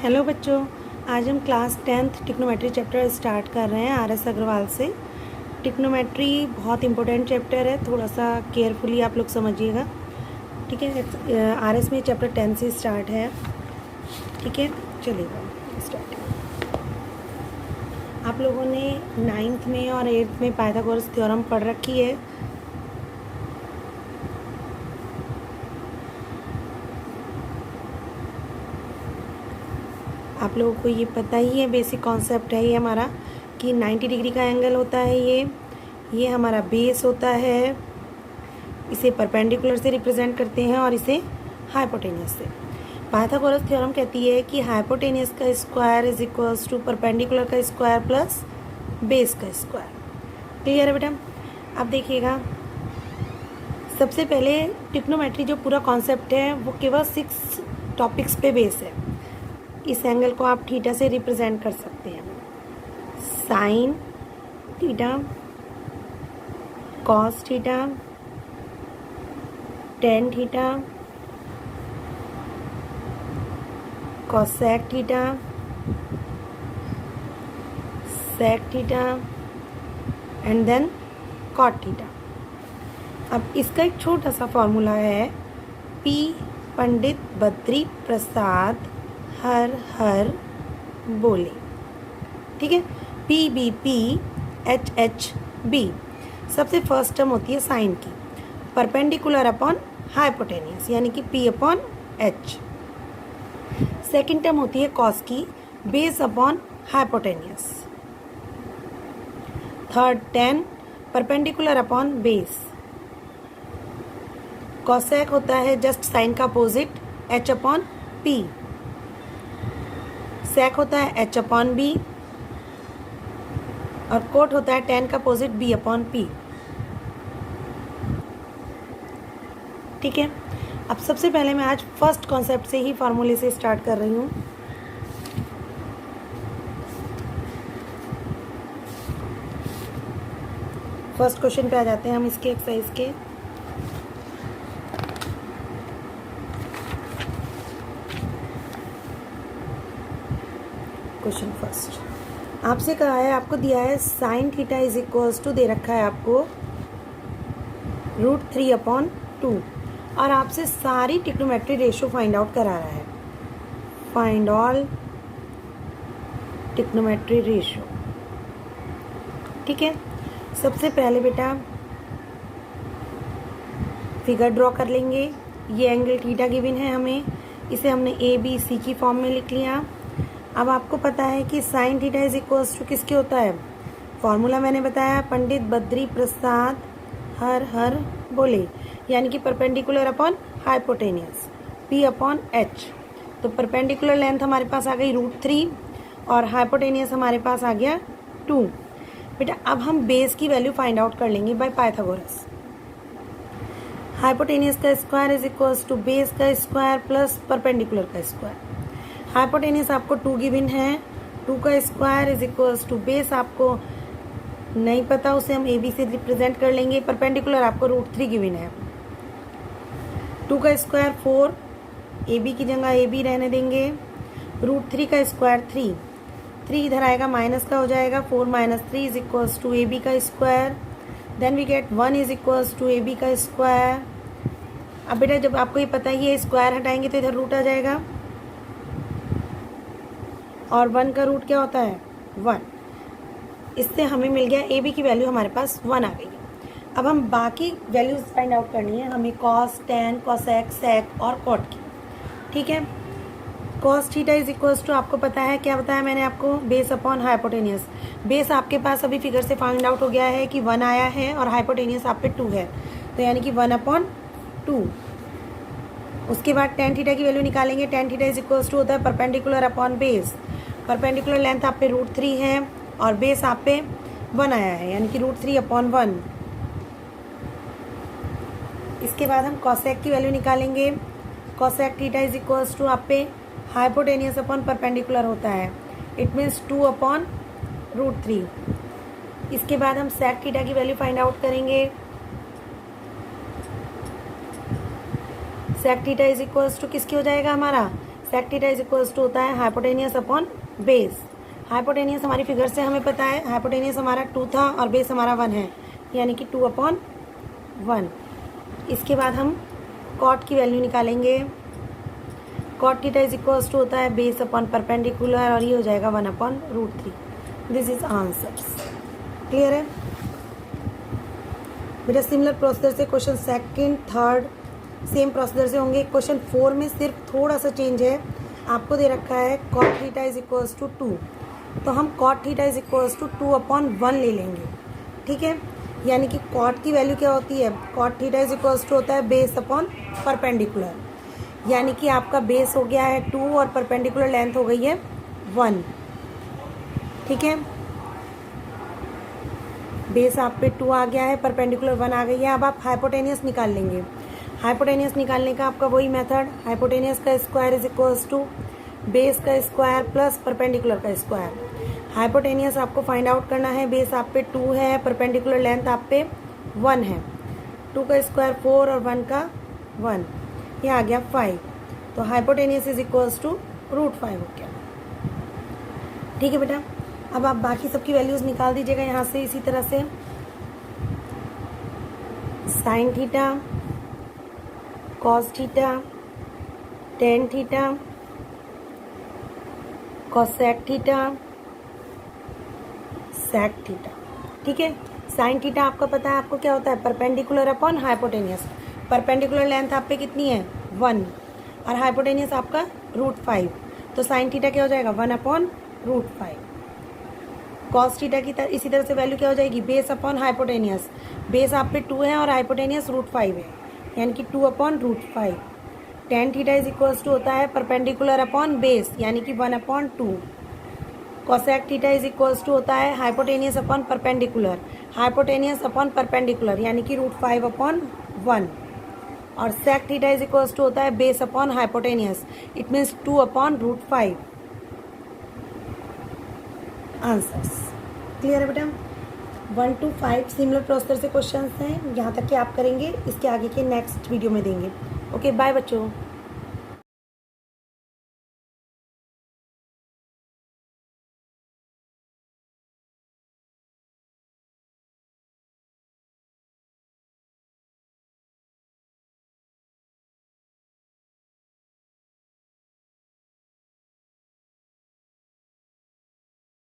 Hello बच्चों, आज हम क्लास 10th टिक्नोमेट्री चैप्टर स्टार्ट कर रहे हैं आर.एस. अग्रवाल से। टिक्नोमेट्री बहुत इंपॉर्टेंट चैप्टर है, थोड़ा सा केयरफुली आप लोग समझिएगा। ठीक है, आर.एस. में चैप्टर 10 से स्टार्ट है। ठीक है, चलिएगा स्टार्ट। आप लोगों ने 9th में और 8th में पाइथागोरस थ्योरम पढ़ रखी है। आप लोगों को ये पता ही है, बेसिक कॉन्सेप्ट है ये हमारा कि 90 डिग्री का एंगल होता है। ये हमारा बेस होता है, इसे परपेंडिकुलर से रिप्रेजेंट करते हैं और इसे हाइपोटेनियस से। पाइथागोरस थ्योरम कहती है कि हाइपोटेनियस का square is equals to perpendicular का स्क्वायर प्लस बेस का स्क्वायर। क्लियर है बेटा? अब देखिएगा, सबसे पहले टिक्नोमेट्री जो पूरा कॉन्सेप्ट है वो केवल 6 टॉपिक्स पे बेस है। इस एंगल को आप थीटा से रिप्रेजेंट कर सकते हैं। Sine theta, cos theta, tan theta, cosec theta, sec theta and then cot theta. अब इसका एक छोटा सा फॉर्मूला है, पी पंडित बद्री प्रसाद हर हर बोले। ठीक है, P B P H H B. सबसे फर्स्ट टर्म होती है साइन की, परपेंडिकुलर अपॉन हाइपोटेनियस यानी कि P upon H. Second term होती है कॉस की, base upon hypotenuse. Third tan, perpendicular upon base. Cosec होता है जस्ट साइन का opposite, H upon P. Sec होता है एच अपॉन बी और कोट होता है टेन का अपोजिट बी अपॉन पी। ठीक है, अब सबसे पहले मैं आज फर्स्ट कॉन्सेप्ट से ही फॉर्मूले से स्टार्ट कर रही हूँ। फर्स्ट क्वेश्चन पे आ जाते हैं हम इसके एक्सरसाइज के। क्वेश्चन फर्स्ट आपसे कहा है, आपको दिया है sine theta is equals to, दे रखा है आपको √3/2 और आपसे सारी टिक्नोमेट्री रेशियो फाइंड आउट करा रहा है। Find all टिक्नोमेट्री ratio. ठीक है, सबसे पहले बेटा फिगर ड्रॉ कर लेंगे। ये एंगल थीटा गिवन है हमें, इसे हमने ए बी सी की फॉर्म में लिख लिया। अब आपको पता है कि sine theta is equals to किसके होता है, फॉर्मूला मैंने बताया, पंडित बद्री प्रसाद हर हर बोले, यानी कि perpendicular upon hypotenuse, P upon H. तो परपेंडिकुलर लेंथ हमारे पास आ गई √3 और हाइपोटेनियस हमारे पास आ गया 2। बेटा अब हम बेस की वैल्यू फाइंड आउट कर लेंगे बाय पाइथागोरस। हाइपोटेनियस का square is equals to base का स्क्वायर प्लस परपेंडिकुलर का स्क्वायर। हाइपोटेनियस आपको 2 गिवन है, 2 का square is equals to base आपको नहीं पता, उसे हम ए बी से रिप्रेजेंट कर लेंगे। परपेंडिकुलर आपको √3 गिवन है, 2 का स्क्वायर 4, ए बी की जगह ए बी रहने देंगे। √3 का स्क्वायर 3 इधर आएगा, माइनस का हो जाएगा, 4 - 3 is equals to a b का स्क्वायर। Then we get 1 is equals to a b का स्क्वायर। अब बेटा जब आपको ये पता ही है, स्क्वायर हटाएंगे तो इधर रूट आ जाएगा और 1 का रूट क्या होता है 1। इससे हमें मिल गया ए बी की वैल्यू हमारे पास 1 आ गई। अब हम बाकी वैल्यूज फाइंड आउट करनी है हमें, कॉस, टेन, कॉसेक, सेक और कॉट की। ठीक है, cos theta is equals to, आपको पता है क्या बताया मैंने आपको, बेस अपॉन हाइपोटेनियस। बेस आपके पास अभी फिगर से फाइंड आउट हो गया है कि 1 आया है और हाइपोटेनियस आप पे 2 है, तो यानी कि 1/2। उसके बाद टेन थीटा की वैल्यू निकालेंगे। Tan theta is equals to होता है perpendicular upon base. Perpendicular length आप पे √3 है और बेस आप पे 1 आया है, यानी कि √3/1। इसके बाद हम कॉसेक की वैल्यू निकालेंगे। Cosec theta is equals to आप पे हाइपोटेनियस अपॉन परपेंडिकुलर होता है, इट मीन्स 2/√3। इसके बाद हम सेक थीटा की वैल्यू फाइंड आउट करेंगे। Sec theta is equals to किसकी हो जाएगा हमारा, sec theta is equals to होता है हाइपोटेनियस अपॉन बेस। हाइपोटेनियस हमारी फिगर से हमें पता है, हाइपोटेनियस हमारा 2 था और बेस हमारा 1 है, यानी कि 2/1। इसके बाद हम कॉट की वैल्यू निकालेंगे। Cot theta is equals to होता है बेस अपॉन परपेंडिकुलर, और ये हो जाएगा 1/√3। This is answers. क्लियर है बेटा? सिमिलर प्रोसीजर से question second third same procedure से होंगे। क्वेश्चन 4 में सिर्फ थोड़ा सा चेंज है, आपको दे रखा है cot theta is equals to 2, तो हम cot theta is equals to 2/1 ले लेंगे। ठीक है, यानी कि कॉट की वैल्यू क्या होती है? Cot theta is equals to होता है बेस अपॉन परपेंडिकुलर, यानी कि आपका बेस हो गया है 2 और परपेंडिकुलर लेंथ हो गई है 1। ठीक है, बेस आप पे 2 आ गया है, परपेंडिकुलर 1 आ गई है। अब आप हाइपोटेनियस निकाल लेंगे। हाइपोटेनियस निकालने का आपका वही मेथड, हाइपोटेनियस का square is equals to base का स्क्वायर प्लस परपेंडिकुलर का स्क्वायर। हाइपोटेनियस आपको फाइंड आउट करना है, बेस आप पे 2 है, परपेंडिकुलर लेंथ आप पे 1 है। 2 का स्क्वायर 4 और 1 का 1, ये आ गया 5। तो हाइपोटेनियस इज इक्वल्स टू √5 हो गया। ठीक है बेटा, अब आप बाकी सबकी वैल्यूज निकाल दीजिएगा यहाँ से इसी तरह से। Sine theta, cos theta, tan theta, cosec theta, sec theta. ठीक है, साइन थीटा आपका पता है आपको क्या होता है? Perpendicular upon hypotenuse. Perpendicular length आप पे कितनी है? 1, और हाइपोटेनियस आपका √5, तो साइन थीटा क्या हो जाएगा? 1/√5। कॉस थीटा की इसी तरह से वैल्यू क्या हो जाएगी? Base upon hypotenuse. बेस आप पे 2 है और हाइपोटेनियस √5 है, यानी कि 2/√5। Tan theta is equals to होता है परपेंडिकुलर अपॉन बेस, यानी कि 1/2। Cosec theta is equals to होता है hypotenuse upon perpendicular, hypotenuse upon perpendicular, यानी कि √5/1। और sec theta is equals to होता है base upon hypotenuse, it means 2/√5। Answers clear है बेटा? 1 to 5 सिमिलर प्रोसीजर से क्वेश्चंस हैं, यहाँ तक कि आप करेंगे, इसके आगे के नेक्स्ट वीडियो में देंगे। ओके बाय बच्चों।